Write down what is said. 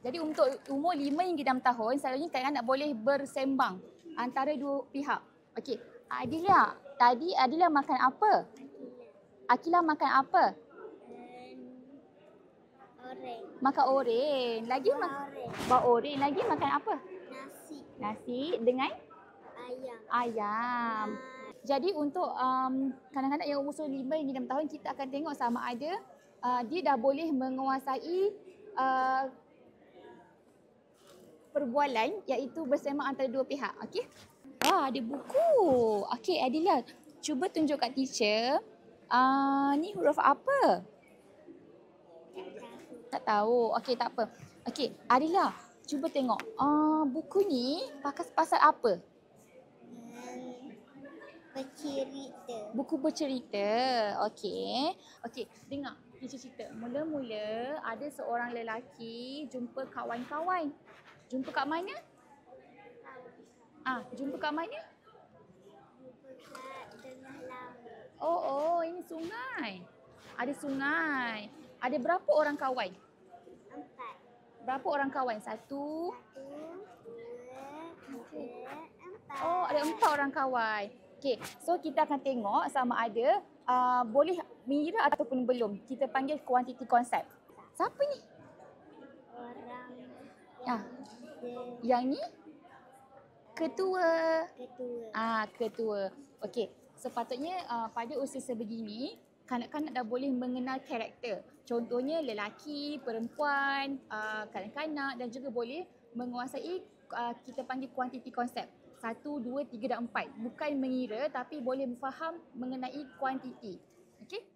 Jadi untuk umur 5 hingga 6 tahun, selalunya kanak-kanak boleh bersembang antara dua pihak. Okey, Adilah, tadi Adilah makan apa? Akilah makan apa? Oreng. Makan oren. Lagi buah oren. Lagi makan apa? Nasi. Nasi dengan Ayam. ayam. Jadi untuk kanak-kanak yang umur 5 hingga 6 tahun, kita akan tengok sama ada dia dah boleh menguasai perbualan iaitu bersembang antara dua pihak. Okey. Wah, ada buku. Okey, Adilah, cuba tunjuk kat teacher. Ni huruf apa? Tak tahu. Okey, tak apa. Okey, Adilah, cuba tengok. Buku ni pasal apa? Bercerita. Buku bercerita. Okey. Okey, dengar. Teacher cerita. Mula-mula ada seorang lelaki jumpa kawan-kawan. Jumpa kat mana? Jumpa kat mana? Kat tengah laut. Oh, ini sungai. Ada sungai. Ada berapa orang kawan? 4. Berapa orang kawan? 1. 1, 2, 3, 4. Oh, ada 4 orang kawan. Okey, so kita akan tengok sama ada boleh mengira ataupun belum. Kita panggil quantity concept. Siapa ni? Orang Yang ni? Ketua. ketua. Ketua. Okey, sepatutnya pada usia sebegini, kanak-kanak dah boleh mengenal karakter. Contohnya lelaki, perempuan, kanak-kanak dan juga boleh menguasai kita panggil quantity concept. 1, 2, 3 dan 4. Bukan mengira tapi boleh faham mengenai kuantiti. Okey?